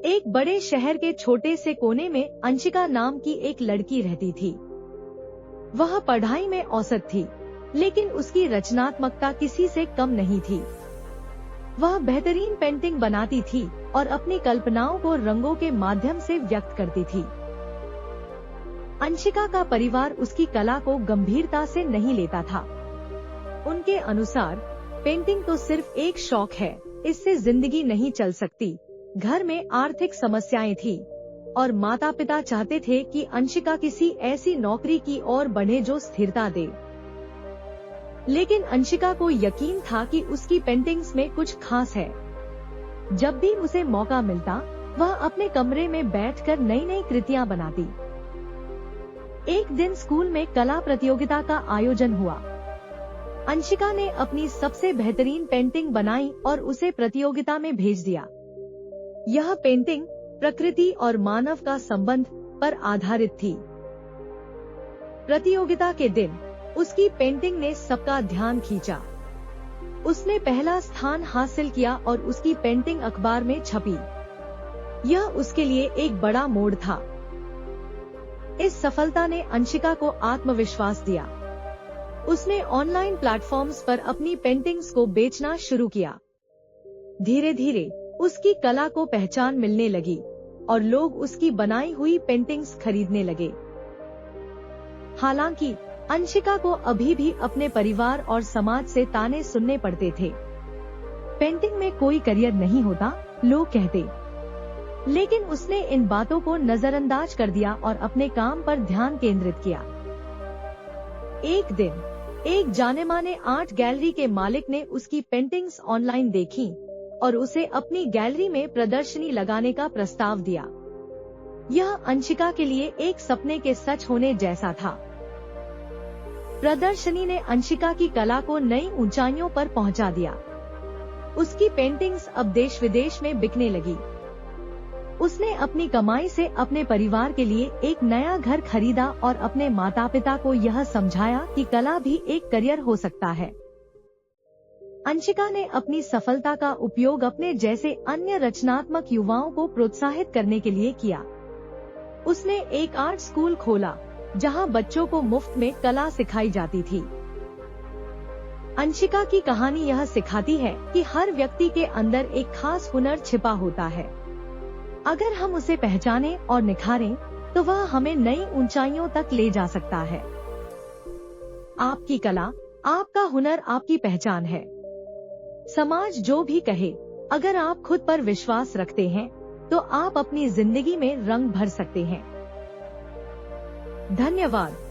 एक बड़े शहर के छोटे से कोने में अंशिका नाम की एक लड़की रहती थी। वह पढ़ाई में औसत थी, लेकिन उसकी रचनात्मकता किसी से कम नहीं थी। वह बेहतरीन पेंटिंग बनाती थी और अपनी कल्पनाओं को रंगों के माध्यम से व्यक्त करती थी। अंशिका का परिवार उसकी कला को गंभीरता से नहीं लेता था। उनके अनुसार पेंटिंग तो सिर्फ एक शौक है, इससे जिंदगी नहीं चल सकती। घर में आर्थिक समस्याएं थी और माता पिता चाहते थे कि अंशिका किसी ऐसी नौकरी की ओर बढ़े जो स्थिरता दे। लेकिन अंशिका को यकीन था कि उसकी पेंटिंग्स में कुछ खास है। जब भी उसे मौका मिलता, वह अपने कमरे में बैठकर नई नई कृतियां बनाती। एक दिन स्कूल में कला प्रतियोगिता का आयोजन हुआ। अंशिका ने अपनी सबसे बेहतरीन पेंटिंग बनाई और उसे प्रतियोगिता में भेज दिया। यह पेंटिंग प्रकृति और मानव का संबंध पर आधारित थी। प्रतियोगिता के दिन उसकी पेंटिंग ने सबका ध्यान खींचा। उसने पहला स्थान हासिल किया और उसकी पेंटिंग अखबार में छपी। यह उसके लिए एक बड़ा मोड़ था। इस सफलता ने अंशिका को आत्मविश्वास दिया। उसने ऑनलाइन प्लेटफॉर्म्स पर अपनी पेंटिंग्स को बेचना शुरू किया। धीरे धीरे उसकी कला को पहचान मिलने लगी और लोग उसकी बनाई हुई पेंटिंग्स खरीदने लगे। हालांकि अंशिका को अभी भी अपने परिवार और समाज से ताने सुनने पड़ते थे। पेंटिंग में कोई करियर नहीं होता, लोग कहते। लेकिन उसने इन बातों को नजरअंदाज कर दिया और अपने काम पर ध्यान केंद्रित किया। एक दिन एक जाने-माने आर्ट गैलरी के मालिक ने उसकी पेंटिंग्स ऑनलाइन देखी और उसे अपनी गैलरी में प्रदर्शनी लगाने का प्रस्ताव दिया। यह अंशिका के लिए एक सपने के सच होने जैसा था। प्रदर्शनी ने अंशिका की कला को नई ऊंचाइयों पर पहुंचा दिया। उसकी पेंटिंग्स अब देश विदेश में बिकने लगी। उसने अपनी कमाई से अपने परिवार के लिए एक नया घर खरीदा और अपने माता पिता को यह समझाया कि कला भी एक करियर हो सकता है। अंशिका ने अपनी सफलता का उपयोग अपने जैसे अन्य रचनात्मक युवाओं को प्रोत्साहित करने के लिए किया। उसने एक आर्ट स्कूल खोला, जहां बच्चों को मुफ्त में कला सिखाई जाती थी। अंशिका की कहानी यह सिखाती है कि हर व्यक्ति के अंदर एक खास हुनर छिपा होता है। अगर हम उसे पहचानें और निखारें, तो वह हमें नई ऊंचाइयों तक ले जा सकता है। आपकी कला, आपका हुनर आपकी पहचान है। समाज जो भी कहे, अगर आप खुद पर विश्वास रखते हैं, तो आप अपनी जिंदगी में रंग भर सकते हैं। धन्यवाद।